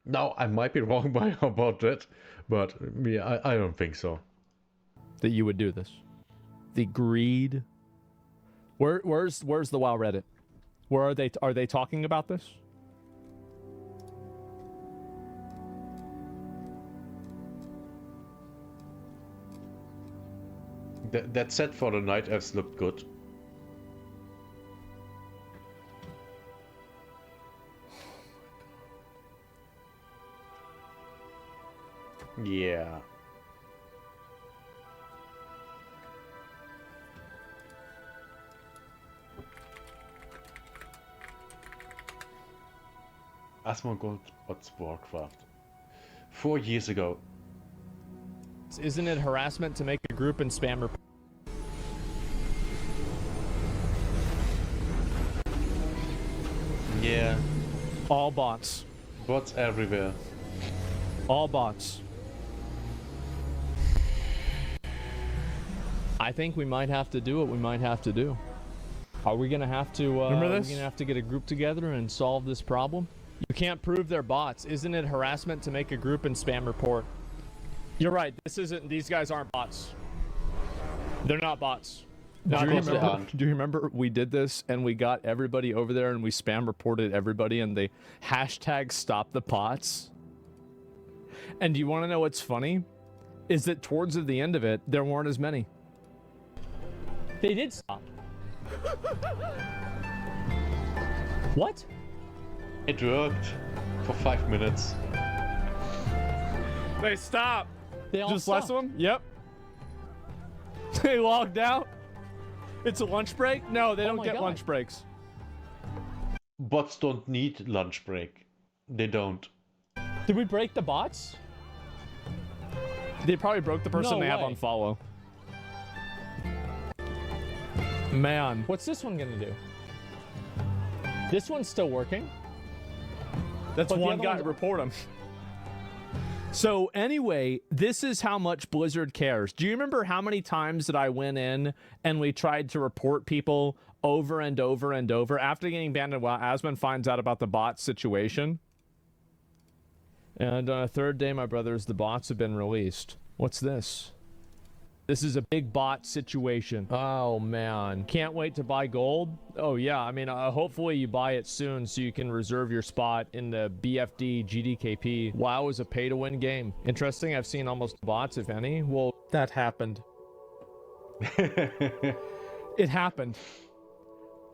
Now, I might be wrong about that, but yeah, I don't think so. That you would do this. The greed. Where's the WoW Reddit? Where are they talking about this? That set for the night elves looked good. Yeah. Asmongold Odds Warcraft. 4 years ago. Isn't it harassment to make a group and spam Yeah. All bots. Bots everywhere. All bots. I think we might have to do what we might have to do. Are we gonna have to? Remember this? We're gonna have to get a group together and solve this problem. You can't prove they're bots. Isn't it harassment to make a group and spam report? You're right. This isn't. These guys aren't bots. They're not bots. Do you, course they remember, aren't. do you remember we did this and we got everybody over there and we spam reported everybody and they hashtag stop the bots? And do you want to know what's funny? Is that towards the end of it, there weren't as many. They did stop. What? It worked for 5 minutes. They stopped. They all Just less of stopped. them? Yep. They logged out. It's a lunch break? No, they don't my get God. lunch breaks. Bots don't need lunch break. They don't. Did we break the bots? They probably broke the person No they have way. on follow. Man. What's this one gonna do? This one's still working. That's But the one other guy. one's- Report him. So anyway, this is how much Blizzard cares. Do you remember how many times that I went in and we tried to report people over and over and over after getting banned? While Asmon finds out about the bot situation. And on a third day, my brothers, the bots have been released. What's this? This is a big bot situation. Oh, man. Can't wait to buy gold? Oh, yeah. I mean, hopefully you buy it soon so you can reserve your spot in the BFD GDKP. WoW is a pay-to-win game. Interesting. I've seen almost bots, if any. Well, that happened. It happened.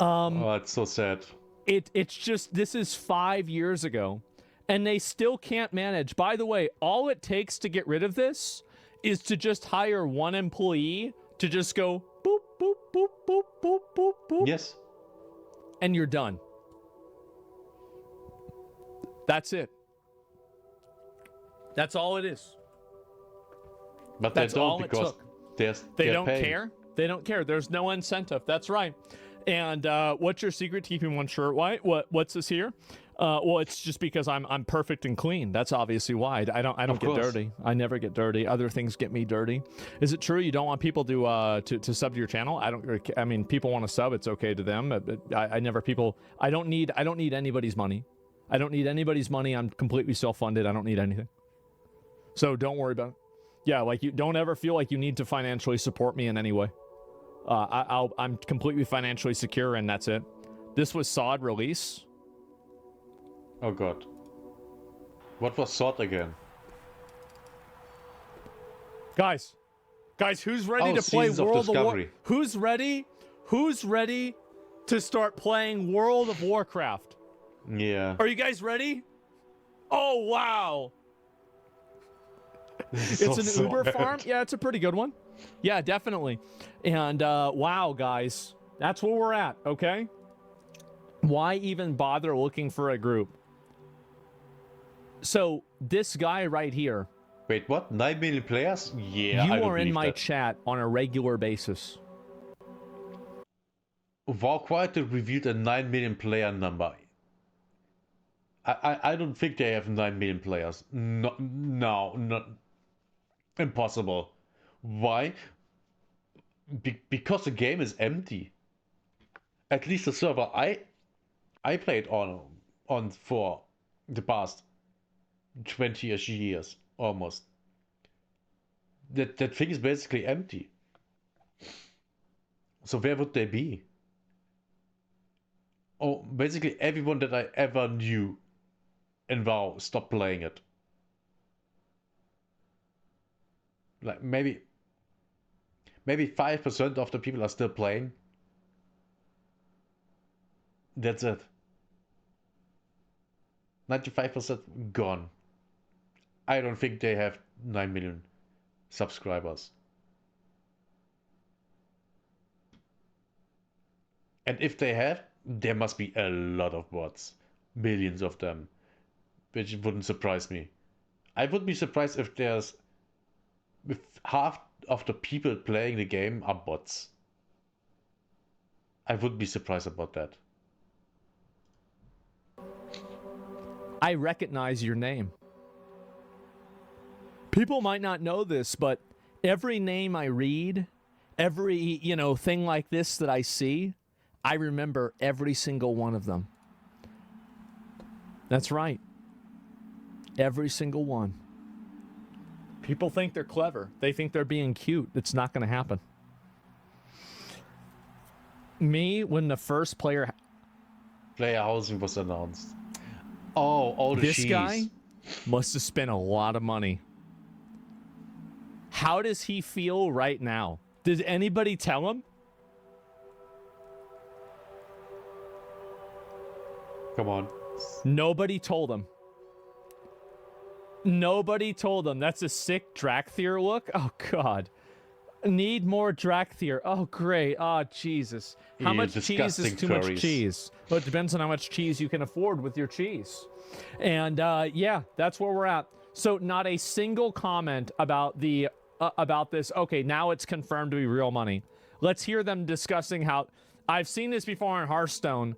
Oh, it's so sad. It's just, this is 5 years ago, and they still can't manage. By the way, all it takes to get rid of this is to just hire one employee to just go boop, boop, boop, boop, boop, boop, boop, Yes. and you're done. That's it. That's all it is. But That's they all don't it because took. they They don't care. They don't care. There's no incentive. That's right. And what's your secret to keeping one shirt white? What's this here? Well, it's just because I'm perfect and clean. That's obviously why. I don't Of get course. dirty. I never get dirty. Other things get me dirty. Is it true you don't want people to sub to your channel? I mean, people want to sub. It's okay to them. I never people. I don't need anybody's money. I don't need anybody's money. I'm completely self-funded. I don't need anything. So don't worry about it. Yeah, like you don't ever feel like you need to financially support me in any way. I'm completely financially secure, and that's it. This was SOD release. Oh god. What was SWOT again? Guys, who's ready Oh, to play Seasons of World of War? Discovery. Who's ready? Who's ready to start playing World of Warcraft? Yeah. Are you guys ready? Oh wow! This It's is an so Uber bad. farm. Yeah, it's a pretty good one. Yeah, definitely. And wow, guys, that's where we're at. Okay. Why even bother looking for a group? So this guy right here, Wait, what? 9 million players? Yeah, you I don't are in believe my that. chat on a regular basis. WoW Quietly revealed a 9 million player number. I don't think they have 9 million players. No, not impossible. Why? Because the game is empty. At least the server I played on for the past 20-ish years almost. That thing is basically empty. So where would they be? Oh, basically everyone that I ever knew in WoW stopped playing it. Like maybe 5% of the people are still playing. That's it. 95% gone. I don't think they have 9 million subscribers. And if they have, there must be a lot of bots. Millions of them. Which wouldn't surprise me. I would be surprised if half of the people playing the game are bots. I would be surprised about that. I recognize your name. People might not know this, but every name I read, every, thing like this that I see, I remember every single one of them. That's right. Every single one. People think they're clever. They think they're being cute. It's not going to happen. Me, when the first player... Player housing was announced. Oh, all the This cheese. guy must have spent a lot of money. How does he feel right now? Did anybody tell him? Come on. Nobody told him. Nobody told him. That's a sick Drakthir look. Oh, God. Need more Drakthir. Oh, great. Oh, Jesus. How much cheese is too much cheese? Well, it depends on how much cheese you can afford with your cheese. And, yeah, that's where we're at. So not a single comment about the about this. Okay, now it's confirmed to be real money. Let's hear them discussing how... I've seen this before in Hearthstone.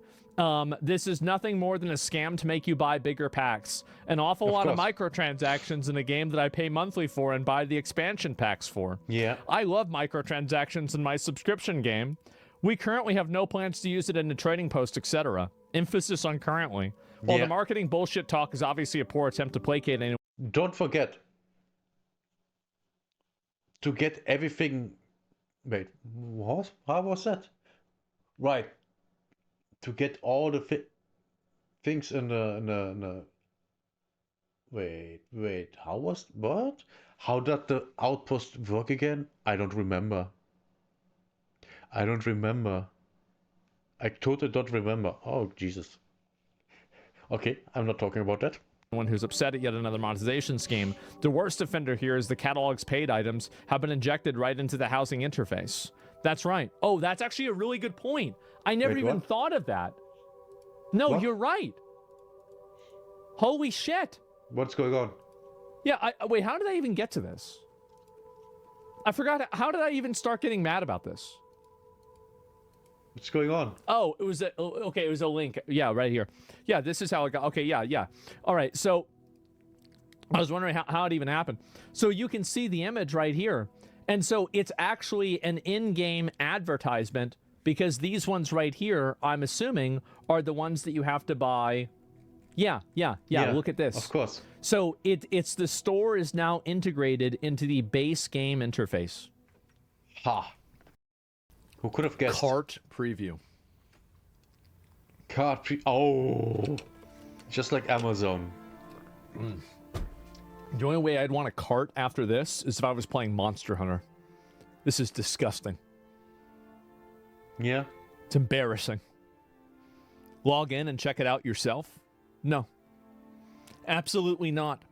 This is nothing more than a scam to make you buy bigger packs. An awful lot of microtransactions in a game that I pay monthly for and buy the expansion packs for. Yeah. I love microtransactions in my subscription game. We currently have no plans to use it in a trading post, etc. Emphasis on currently. While the marketing bullshit talk is obviously a poor attempt to placate anyone. Don't forget to get everything. Wait, what? How was that? Right. To get all the things in the wait, how was what? How did the outpost work again? I don't remember. I totally don't remember. Oh, Jesus. Okay, I'm not talking about that. One who's upset at yet another monetization scheme. The worst offender here is the catalog's paid items have been injected right into the housing interface. That's right. Oh, that's actually a really good point. I never even thought of that. No, you're right. Holy shit. What's going on? Yeah, wait, how did I even get to this? I forgot. How did I even start getting mad about this? What's going on? Oh, it was okay, it was a link. Yeah, right here. Yeah, this is how it got. Okay, yeah. All right, so I was wondering how it even happened. So you can see the image right here. And so it's actually an in-game advertisement because these ones right here, I'm assuming, are the ones that you have to buy. Yeah, look at this. Of course. So it's the store is now integrated into the base game interface. Ha. Who could have guessed? Cart preview. Oh. Just like Amazon. The only way I'd want a cart after this is if I was playing Monster Hunter. This is disgusting. Yeah. It's embarrassing. Log in and check it out yourself? No. Absolutely not.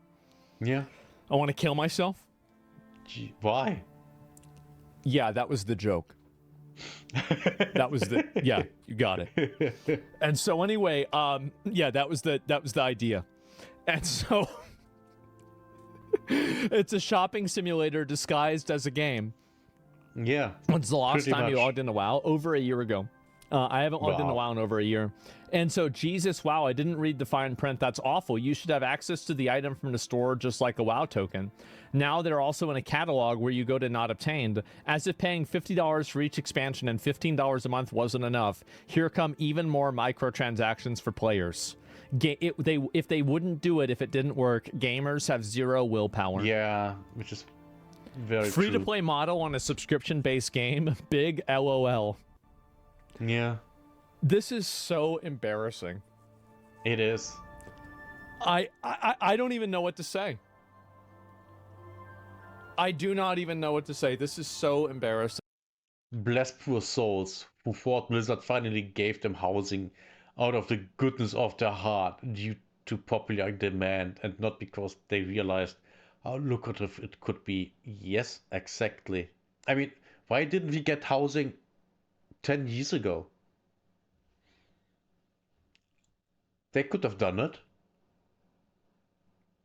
Yeah. I want to kill myself? Gee, why? Yeah, that was the joke. That was the... Yeah, you got it. And so anyway, yeah, that was the idea. And so... It's a shopping simulator disguised as a game. Yeah. When's the last time you logged into WoW? Over a year ago. I haven't logged into WoW in over a year. And so, Jesus, wow, I didn't read the fine print. That's awful. You should have access to the item from the store just like a WoW token. Now they're also in a catalog where you go to not obtained. As if paying $50 for each expansion and $15 a month wasn't enough, here come even more microtransactions for players. If they wouldn't do it if it didn't work, gamers have zero willpower. Yeah, which is very Free-to-play model on a subscription-based game. Big LOL. Yeah. This is so embarrassing. It is. I don't even know what to say. I do not even know what to say. This is so embarrassing. Bless poor souls who thought Blizzard finally gave them housing out of the goodness of their heart due to popular demand and not because they realized how lucrative it could be. Yes, exactly. I mean, why didn't we get housing 10 years ago? They could have done it,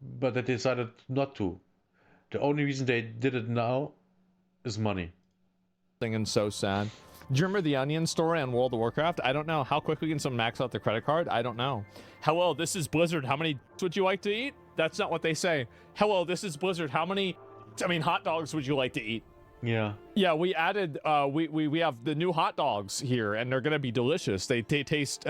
but they decided not to. The only reason they did it now is money. And so sad. Do you remember the Onion story on World of Warcraft? I don't know. How quickly can someone max out their credit card? I don't know. Hello, this is Blizzard. How many would you like to eat? That's not what they say. Hello, this is Blizzard. How many, hot dogs would you like to eat? Yeah. Yeah, we added, we have the new hot dogs here, and they're going to be delicious. They taste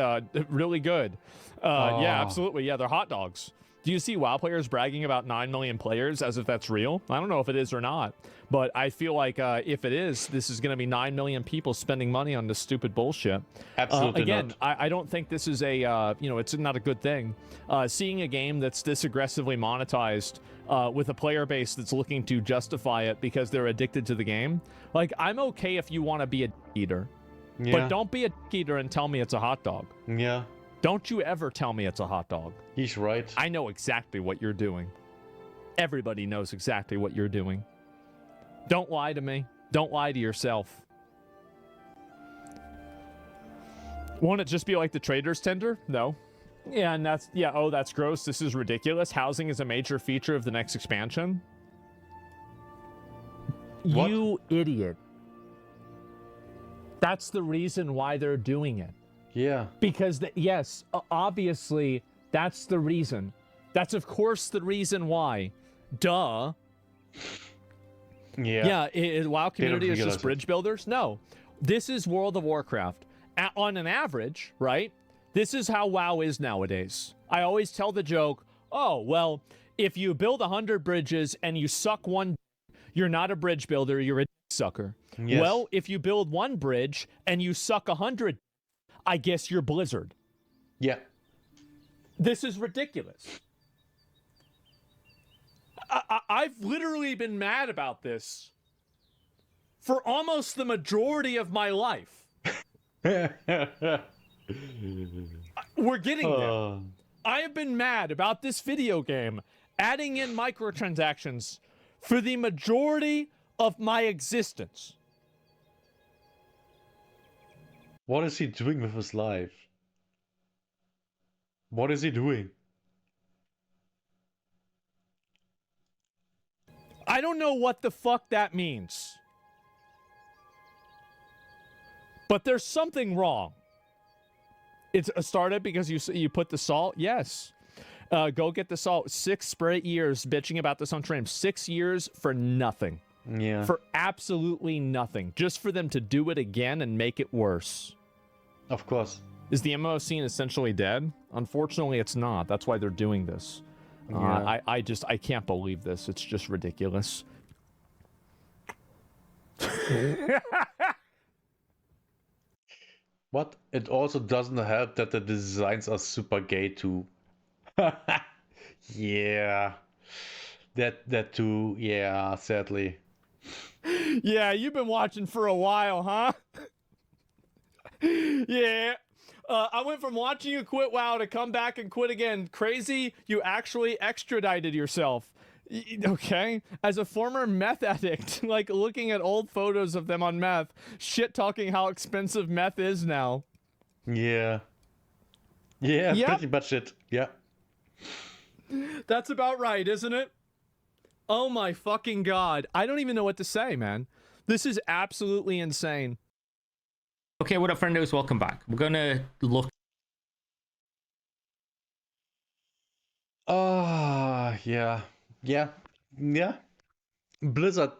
really good. Yeah, absolutely. Yeah, they're hot dogs. Do you see WoW players bragging about 9 million players as if that's real? I don't know if it is or not, but I feel like if it is, this is going to be 9 million people spending money on this stupid bullshit. Absolutely again, not. I don't think this is a, it's not a good thing. Seeing a game that's this aggressively monetized with a player base that's looking to justify it because they're addicted to the game. Like, I'm okay if you want to be a eater, but don't be a eater and tell me it's a hot dog. Yeah. Don't you ever tell me it's a hot dog. He's right. I know exactly what you're doing. Everybody knows exactly what you're doing. Don't lie to me. Don't lie to yourself. Won't it just be like the trader's tender? No. Yeah, and that's, oh, that's gross. This is ridiculous. Housing is a major feature of the next expansion. What? You idiot. That's the reason why they're doing it. Yeah. Because, yes, obviously, that's the reason. That's, of course, the reason why. Duh. Yeah. Yeah, WoW community is just bridge builders? No. This is World of Warcraft. On an average, right? This is how WoW is nowadays. I always tell the joke, oh, well, if you build 100 bridges and you suck one, you're not a bridge builder, you're a sucker. Yes. Well, if you build one bridge and you suck 100, I guess you're Blizzard. Yeah. This is ridiculous. I've literally been mad about this for almost the majority of my life. We're getting there. I have been mad about this video game adding in microtransactions for the majority of my existence. What is he doing with his life? What is he doing? I don't know what the fuck that means. But there's something wrong. It's started because you put the salt? Yes. Go get the salt. 6 straight years bitching about this on stream. 6 years for nothing. Yeah. For absolutely nothing. Just for them to do it again and make it worse. Of course. Is the MMO scene essentially dead? Unfortunately, it's not. That's why they're doing this. Yeah. I can't believe this. It's just ridiculous. What? It also doesn't help that the designs are super gay too. Yeah. That too. Yeah, sadly. Yeah, you've been watching for a while, huh? Yeah. I went from watching you quit WoW to come back and quit again. Crazy, you actually extradited yourself. Okay? As a former meth addict, like looking at old photos of them on meth, shit-talking how expensive meth is now. Yeah. Yeah, Yep. pretty much it. Yeah. That's about right, isn't it? Oh my fucking god. I don't even know what to say, man. This is absolutely insane. Okay, what up, friendos? Welcome back. We're gonna look. Yeah. Yeah. Yeah. Blizzard